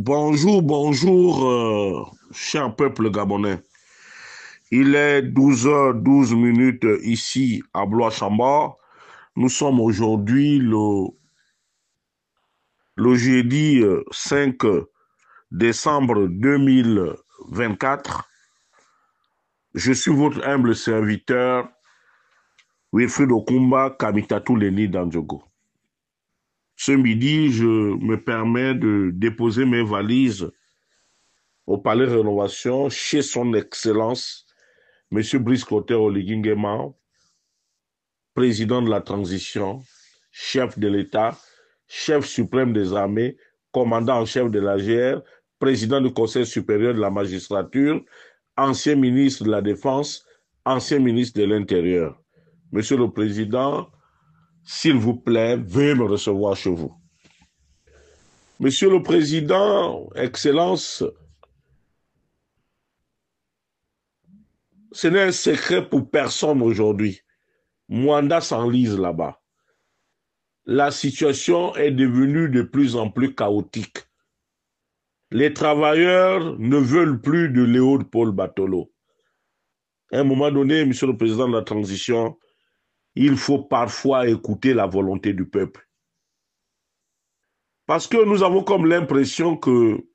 Bonjour, bonjour, cher peuple gabonais. Il est 12h12 ici à Blois-Chambord. Nous sommes aujourd'hui le jeudi 5 décembre 2024. Je suis votre humble serviteur, Wilfried Okumba Kamitatou Leni Dandjogo. Ce midi, je me permets de déposer mes valises au Palais de Rénovation chez son Excellence Monsieur Brice Clotaire Oligui Nguema, président de la transition, chef de l'État, chef suprême des armées, commandant en chef de l'AGR, président du Conseil supérieur de la magistrature, ancien ministre de la Défense, ancien ministre de l'Intérieur. Monsieur le Président, s'il vous plaît, veuillez me recevoir chez vous. Monsieur le Président, Excellence, ce n'est un secret pour personne aujourd'hui. Mwanda s'enlise là-bas. La situation est devenue de plus en plus chaotique. Les travailleurs ne veulent plus de Léopold Paul Batolo. À un moment donné, Monsieur le Président de la Transition, il faut parfois écouter la volonté du peuple. Parce que nous avons comme l'impression que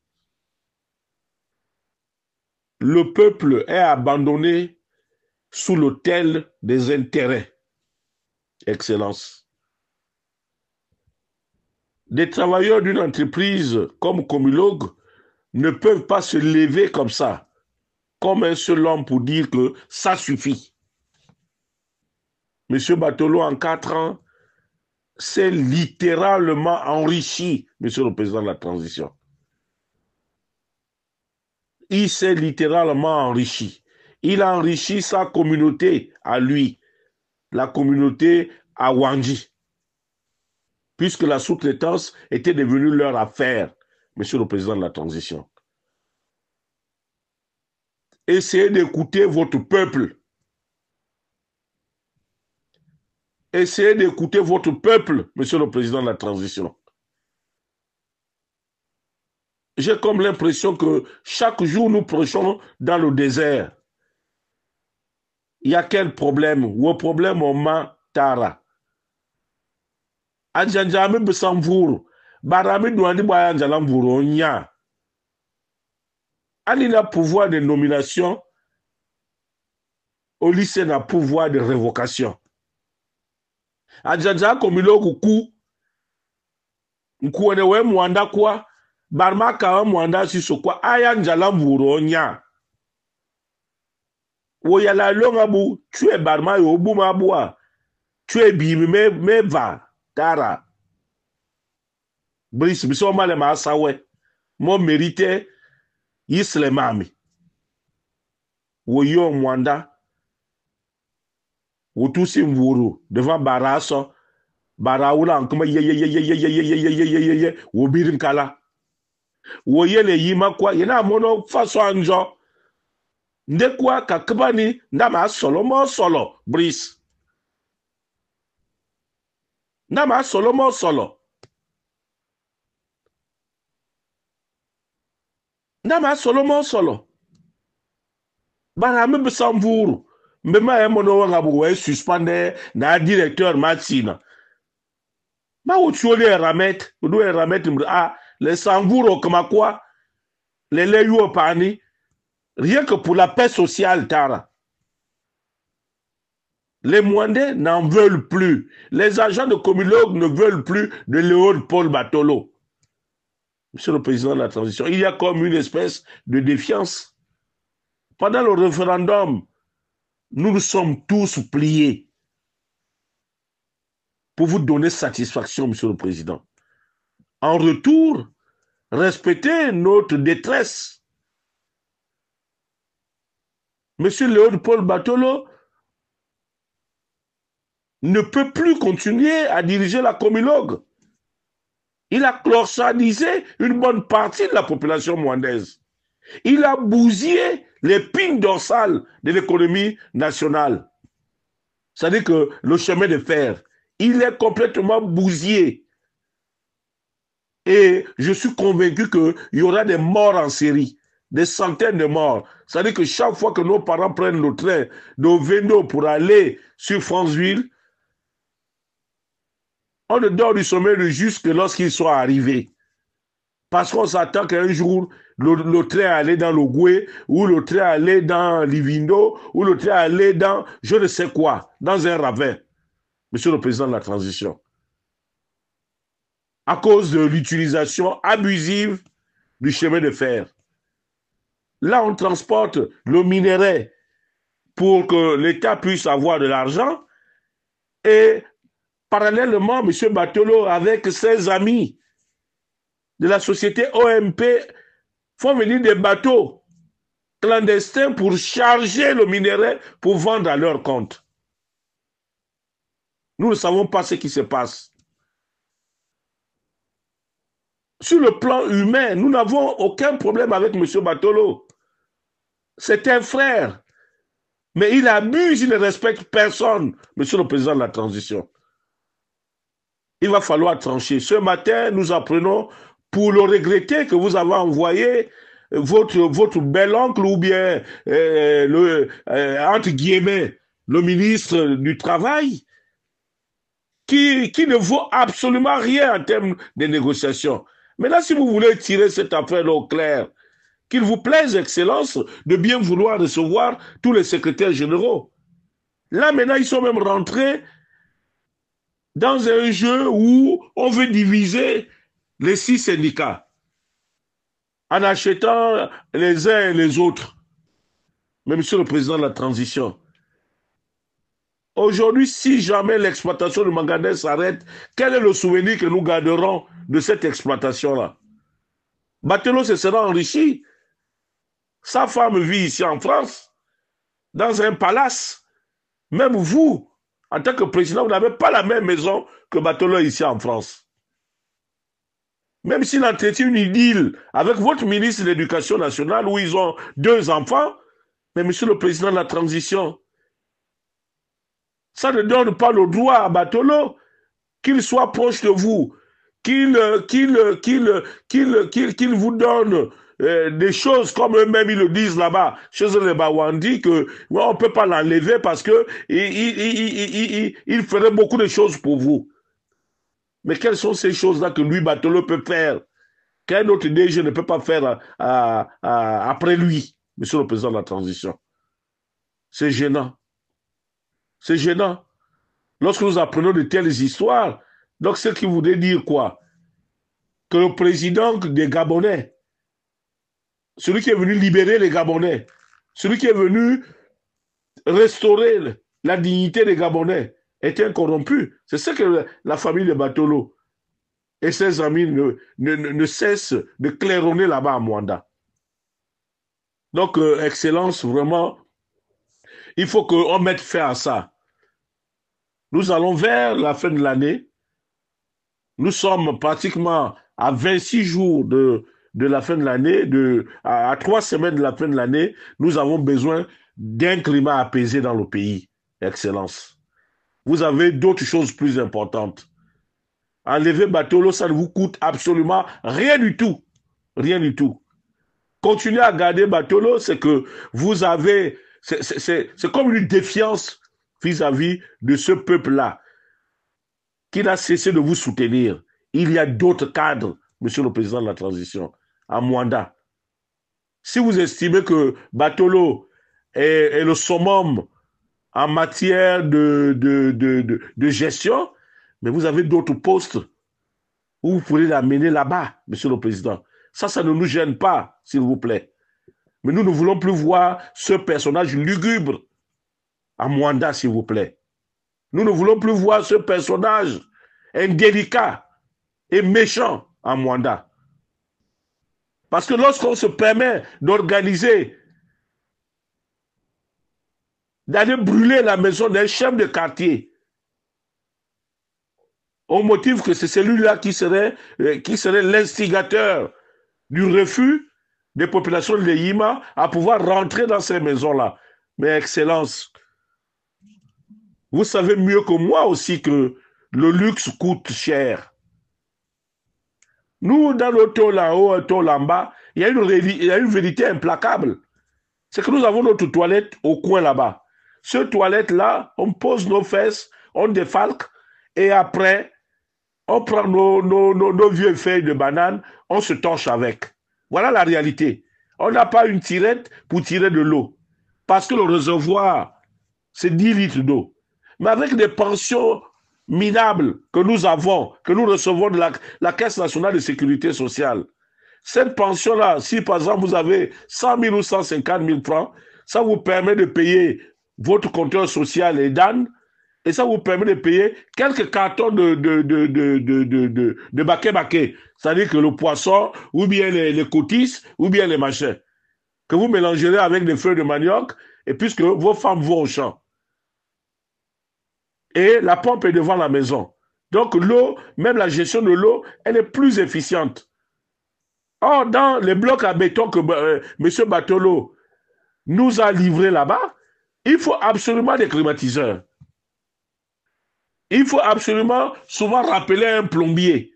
le peuple est abandonné sous l'autel des intérêts. Excellence. Des travailleurs d'une entreprise comme Comilog ne peuvent pas se lever comme ça, comme un seul homme pour dire que ça suffit. Monsieur Batolo, en 4 ans, s'est littéralement enrichi, Monsieur le Président de la Transition. Il s'est littéralement enrichi. Il a enrichi sa communauté à lui, la communauté à Wandji, puisque la sous-traitance était devenue leur affaire, Monsieur le Président de la Transition. Essayez d'écouter votre peuple. Essayez d'écouter votre peuple, Monsieur le Président de la Transition. J'ai comme l'impression que chaque jour nous prêchons dans le désert. Il y a quel problème? Ou un problème au ma tara. Adjanjami besamvuru. Barami douandi boya njalamvuru onya. Ali na pouvoir de nomination. Au lycée na pouvoir de révocation. Adjanja komilo kuku. Nkuwane we mwanda kwa. Barma kawa mwanda siso kwa. Aya njalamvuru onya. Woyala longa bu. Tue barma yo bu mabua. Tue bimi me va. Tara. Brice, biso male ma asawe. Mo mérité Yisle mami. Woyo mwanda. Wotusi mvuru. Devant baraso. Baraoula ankuma ye. Wobirin kala. Woye le yima kwa. Yena mono faso anjo. Ndekwa kakabani. Ndama solo solo. Brice. Ndama solo. Ndama solo. Barame besamvuru. Mbema emono wangabu we suspende na directeur Matsina. Ma uchuoli eramet. Udu eramet les samvuru comme quoi. Les leyo pani. Rien que pour la paix sociale, Tara. Les Mwandais n'en veulent plus. Les agents de Comilog ne veulent plus de Léopold Paul Batolo. Monsieur le Président de la Transition, il y a comme une espèce de défiance. Pendant le référendum, nous nous sommes tous pliés pour vous donner satisfaction, Monsieur le Président. En retour, respectez notre détresse. Monsieur Léopold Paul Batolo ne peut plus continuer à diriger la Comilog. Il a clochardisé une bonne partie de la population mwandaise. Il a bousillé l'épine dorsale de l'économie nationale. C'est-à-dire que le chemin de fer, il est complètement bousillé. Et je suis convaincu qu'il y aura des morts en série, des centaines de morts. C'est-à-dire que chaque fois que nos parents prennent le train de Vendo pour aller sur Franceville, on ne dort du sommeil jusque lorsqu'ils soient arrivés. Parce qu'on s'attend qu'un jour, le train allait dans le Goué, ou le train allait dans Livindo, ou le train allait dans je ne sais quoi, dans un ravin. Monsieur le Président de la Transition. À cause de l'utilisation abusive du chemin de fer. Là, on transporte le minerai pour que l'État puisse avoir de l'argent et parallèlement, M. Batolo, avec ses amis de la société OMP, font venir des bateaux clandestins pour charger le minerai pour vendre à leur compte. Nous ne savons pas ce qui se passe. Sur le plan humain, nous n'avons aucun problème avec M. Batolo. C'est un frère. Mais il abuse, il ne respecte personne, Monsieur le Président de la Transition. Il va falloir trancher. Ce matin, nous apprenons, pour le regretter, que vous avez envoyé votre bel-oncle ou bien, entre guillemets, le ministre du Travail, qui ne vaut absolument rien en termes de négociation. Maintenant, si vous voulez tirer cette affaire au clair, qu'il vous plaise, Excellence, de bien vouloir recevoir tous les secrétaires généraux. Là, maintenant, ils sont même rentrés dans un jeu où on veut diviser les 6 syndicats en achetant les uns et les autres. Mais Monsieur le Président de la Transition, aujourd'hui, si jamais l'exploitation du manganèse s'arrête, quel est le souvenir que nous garderons de cette exploitation-là? Batelo se sera enrichi. Sa femme vit ici en France, dans un palace. Même vous, en tant que président, vous n'avez pas la même maison que Batolo ici en France. Même s'il entretient une idylle avec votre ministre de l'Éducation nationale où ils ont 2 enfants, mais Monsieur le Président de la Transition, ça ne donne pas le droit à Batolo qu'il soit proche de vous, qu'il vous donne des choses comme eux-mêmes ils le disent là-bas, chez les Bawandi, qu'on ne peut pas l'enlever parce qu'il ferait beaucoup de choses pour vous. Mais quelles sont ces choses-là que lui, Batolo, peut faire, qu'un autre DG ne peut pas faire après lui, Monsieur le Président de la Transition? C'est gênant. C'est gênant. Lorsque nous apprenons de telles histoires, donc ce qui voudrait dire quoi? Que le président des Gabonais, celui qui est venu libérer les Gabonais, celui qui est venu restaurer la dignité des Gabonais, est incorrompu. C'est ce que la famille de Batolo et ses amis ne cessent de claironner là-bas à Mwanda. Donc, Excellence, vraiment, il faut qu'on mette fin à ça. Nous allons vers la fin de l'année. Nous sommes pratiquement à 26 jours de la fin de l'année, à 3 semaines de la fin de l'année. Nous avons besoin d'un climat apaisé dans le pays, Excellence. Vous avez d'autres choses plus importantes. Enlever Batolo, ça ne vous coûte absolument rien du tout. Rien du tout. Continuer à garder Batolo, c'est que vous avez... C'est comme une défiance vis-à-vis de ce peuple-là qui n'a cessé de vous soutenir. Il y a d'autres cadres, Monsieur le Président de la Transition, à Mwanda. Si vous estimez que Batolo est le summum en matière de gestion, mais vous avez d'autres postes où vous pourrez l'amener là-bas, Monsieur le Président. Ça ne nous gêne pas, s'il vous plaît. Mais nous ne voulons plus voir ce personnage lugubre à Mwanda, s'il vous plaît. Nous ne voulons plus voir ce personnage indélicat et méchant à Mwanda. Parce que lorsqu'on se permet d'organiser, d'aller brûler la maison d'un chef de quartier, au motif que c'est celui-là qui serait l'instigateur du refus des populations de Yima à pouvoir rentrer dans ces maisons-là. Mais Excellence, vous savez mieux que moi aussi que le luxe coûte cher. Nous, dans nos taux là-haut, taux là-bas, il y a une vérité implacable. C'est que nous avons notre toilette au coin là-bas. Ce toilette-là, on pose nos fesses, on défalque, et après, on prend nos vieux feuilles de banane, on se torche avec. Voilà la réalité. On n'a pas une tirette pour tirer de l'eau. Parce que le réservoir, c'est 10 litres d'eau. Mais avec des pensions minables que nous avons, que nous recevons de la Caisse nationale de sécurité sociale, cette pension-là, si par exemple vous avez 100 000 ou 150 000 francs, ça vous permet de payer votre compteur social et d'âne, et ça vous permet de payer quelques cartons de baquet-baquet. C'est-à-dire que le poisson, ou bien les cotis, ou bien les machins, que vous mélangerez avec des feuilles de manioc, et puisque vos femmes vont au champ. Et la pompe est devant la maison. Donc l'eau, même la gestion de l'eau, elle est plus efficiente. Or, dans les blocs à béton que M. Batolo nous a livrés là-bas, il faut absolument des climatiseurs. Il faut absolument souvent rappeler un plombier.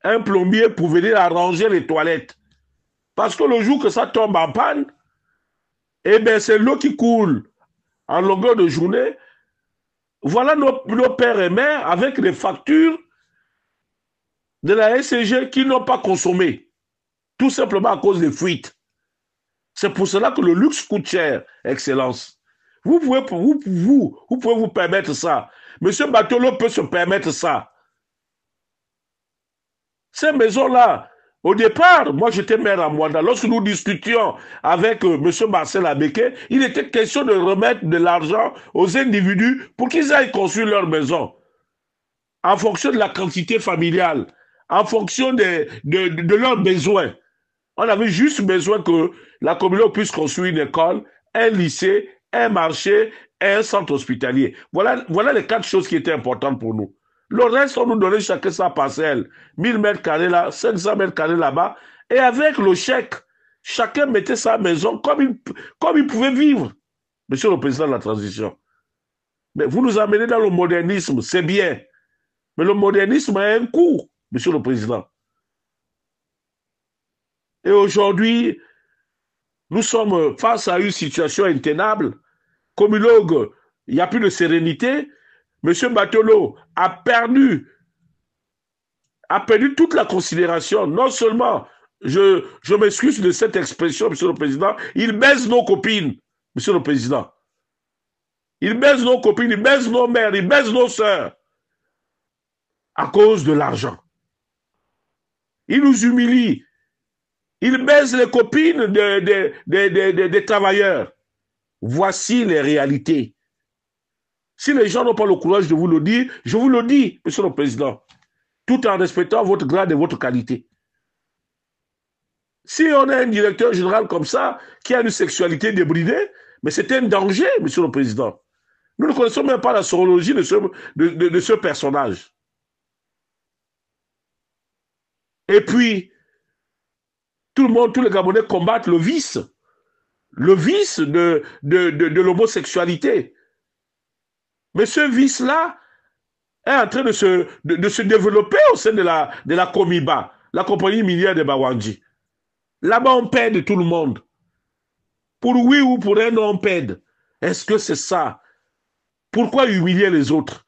Un plombier pour venir arranger les toilettes. Parce que le jour que ça tombe en panne, eh bien, c'est l'eau qui coule en longueur de journée. Voilà nos pères et mères avec les factures de la SCG qui n'ont pas consommé. Tout simplement à cause des fuites. C'est pour cela que le luxe coûte cher, Excellence. Vous pouvez vous permettre ça. Monsieur Batolo peut se permettre ça. Ces maisons-là, au départ, moi j'étais maire à Mwanda. Lorsque nous discutions avec monsieur Marcel Abeke, il était question de remettre de l'argent aux individus pour qu'ils aillent construire leur maison. En fonction de la quantité familiale, en fonction de leurs besoins. On avait juste besoin que la communauté puisse construire une école, un lycée, un marché et un centre hospitalier. Voilà les 4 choses qui étaient importantes pour nous. Le reste, on nous donnait chacun sa parcelle. 1000 mètres carrés là, 500 mètres carrés là-bas. Et avec le chèque, chacun mettait sa maison comme il pouvait vivre. Monsieur le Président de la Transition. Mais vous nous amenez dans le modernisme, c'est bien. Mais le modernisme a un coût, Monsieur le Président. Et aujourd'hui, nous sommes face à une situation intenable. Communaugue, il n'y a plus de sérénité. Monsieur Batolo a perdu toute la considération. Non seulement, je m'excuse de cette expression, Monsieur le Président, il baise nos copines, Monsieur le Président. Il baise nos copines, il baise nos mères, il baise nos sœurs à cause de l'argent. Il nous humilie. Il baise les copines des travailleurs. Voici les réalités. Si les gens n'ont pas le courage de vous le dire, je vous le dis, Monsieur le Président, tout en respectant votre grade et votre qualité. Si on a un directeur général comme ça, qui a une sexualité débridée, mais c'est un danger, Monsieur le Président. Nous ne connaissons même pas la sorologie de ce personnage. Et puis, tous les Gabonais combattent le vice de l'homosexualité. Mais ce vice-là est en train de se développer au sein de la Comiba, la compagnie minière de Bawandji. Là-bas, on pède tout le monde. Pour oui ou pour un, on pède. Est-ce que c'est ça? Pourquoi humilier les autres?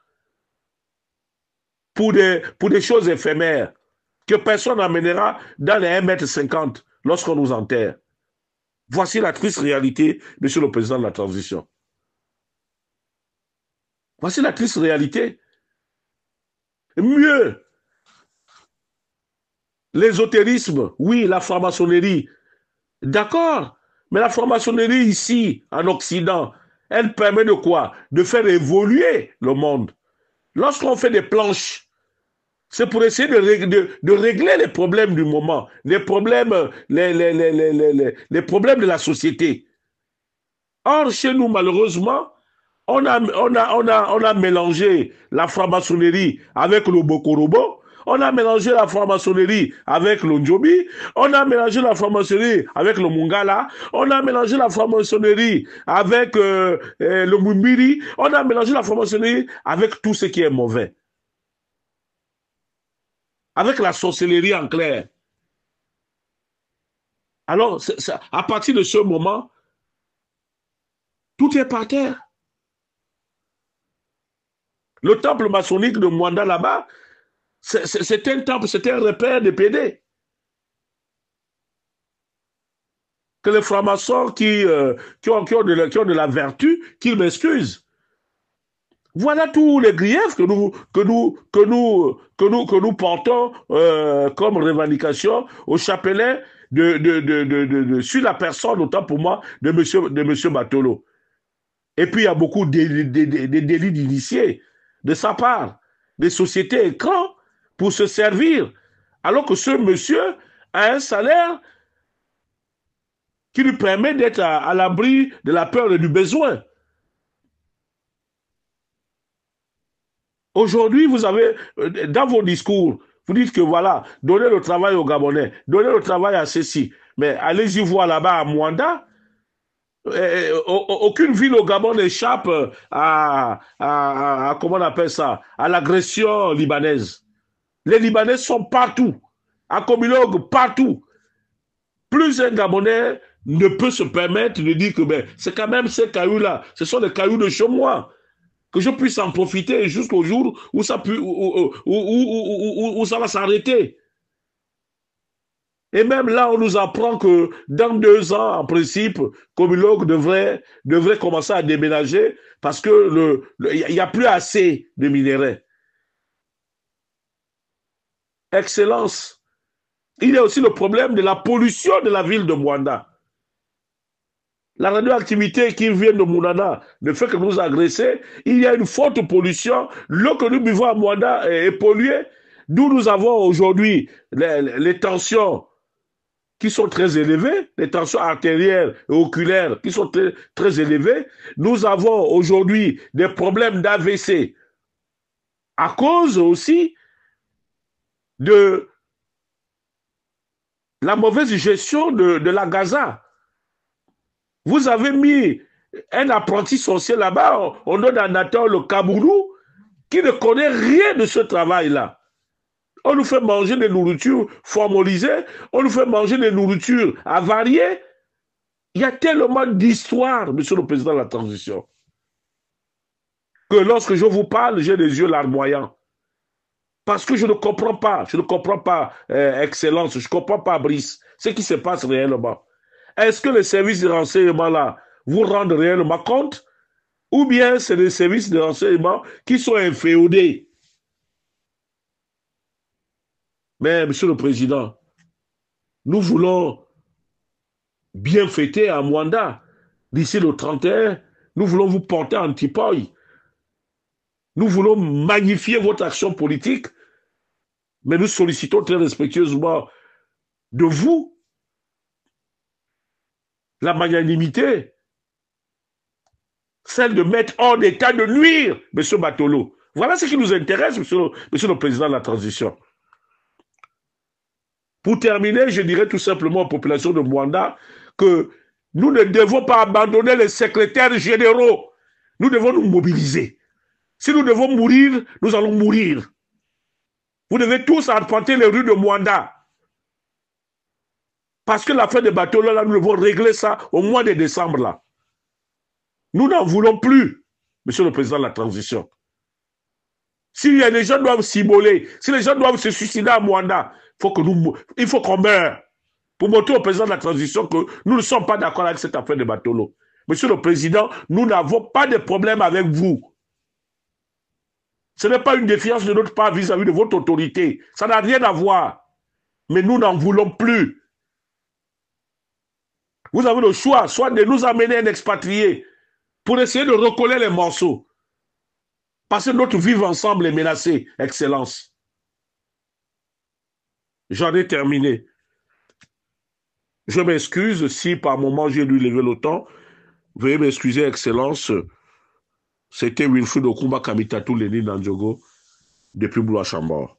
Pour des choses éphémères que personne n'amènera dans les 1,50 m lorsqu'on nous enterre. Voici la triste réalité, Monsieur le Président de la Transition. Voici la triste réalité. Mieux, l'ésotérisme, oui, la franc-maçonnerie, d'accord, mais la franc-maçonnerie ici, en Occident, elle permet de quoi? De faire évoluer le monde. Lorsqu'on fait des planches, c'est pour essayer de régler les problèmes du moment, les problèmes de la société. Or, chez nous, malheureusement, on a mélangé la franc-maçonnerie avec le Bokorobo, on a mélangé la franc-maçonnerie avec le Njobi, on a mélangé la franc-maçonnerie avec le Mungala, on a mélangé la franc-maçonnerie avec le Mumbiri, on a mélangé la franc-maçonnerie avec tout ce qui est mauvais. avec la sorcellerie en clair. Alors, à partir de ce moment, tout est par terre. Le temple maçonnique de Mwanda là-bas, c'est un temple, c'est un repère de PD. Que les francs-maçons qui ont de la vertu, qu'ils m'excusent. Voilà tous les griefs que nous portons comme revendication au chapelet sur la personne, autant pour moi, de monsieur Batolo. Et puis, il y a beaucoup de délits d'initiés de sa part, des sociétés écrans pour se servir, alors que ce monsieur a un salaire qui lui permet d'être à l'abri de la peur et du besoin. Aujourd'hui, vous avez, dans vos discours, vous dites que voilà, donnez le travail aux Gabonais, donnez le travail à ceux-ci. Mais allez-y voir là-bas à Mwanda, aucune ville au Gabon n'échappe comment on appelle ça, à l'agression libanaise. Les Libanais sont partout, à Comilog, partout. Plus un Gabonais ne peut se permettre de dire que ben, c'est quand même ces cailloux-là, ce sont des cailloux de chez moi, que je puisse en profiter jusqu'au jour où ça, où ça va s'arrêter. Et même là, on nous apprend que dans 2 ans, en principe, Comilog devrait commencer à déménager parce que il n'y a plus assez de minerais. Excellence. Il y a aussi le problème de la pollution de la ville de Mwanda. La radioactivité qui vient de Mounana ne fait que nous agresser. Il y a une forte pollution. L'eau que nous buvons à Mwanda est polluée. D'où nous avons aujourd'hui les tensions qui sont très élevées, les tensions artérielles et oculaires qui sont très, très élevées. Nous avons aujourd'hui des problèmes d'AVC à cause aussi de la mauvaise gestion de la Gaza. Vous avez mis un apprenti sorcier là-bas, on donne un Nathan le Kaboulou, qui ne connaît rien de ce travail-là. On nous fait manger des nourritures formalisées, on nous fait manger des nourritures avariées. Il y a tellement d'histoires, monsieur le président de la transition, que lorsque je vous parle, j'ai les yeux larmoyants. Parce que je ne comprends pas, Excellence, je ne comprends pas, Brice, ce qui se passe réellement. Est-ce que les services de renseignement là vous rendent réellement compte ou bien c'est les services de renseignement qui sont inféodés? Mais, Monsieur le Président, nous voulons bien fêter à Mwanda. D'ici le 31, nous voulons vous porter antipaille. Nous voulons magnifier votre action politique, mais nous sollicitons très respectueusement de vous la magnanimité, celle de mettre hors état de nuire M. Batolo. Voilà ce qui nous intéresse, monsieur le Président de la Transition. Pour terminer, je dirais tout simplement aux populations de Mwanda que nous ne devons pas abandonner les secrétaires généraux. Nous devons nous mobiliser. Si nous devons mourir, nous allons mourir. Vous devez tous arpenter les rues de Mwanda. Parce que l'affaire des bateaux, là, nous devons régler ça au mois de décembre. Là. Nous n'en voulons plus, monsieur le président de la transition. Si les gens doivent s'immoler, si les gens doivent se suicider à Mwanda, il faut qu'on meure pour montrer au président de la transition que nous ne sommes pas d'accord avec cette affaire de Batolo. Monsieur le président, nous n'avons pas de problème avec vous. Ce n'est pas une défiance de notre part vis-à-vis de votre autorité. Ça n'a rien à voir. Mais nous n'en voulons plus. Vous avez le choix, soit de nous amener un expatrié pour essayer de recoller les morceaux. Parce que notre vivre ensemble est menacé, Excellence. J'en ai terminé. Je m'excuse si par moment j'ai dû lever le temps. Veuillez m'excuser, Excellence. C'était Wilfried Okumba Kamitatou Leni Nandjogo depuis Boula Chambord.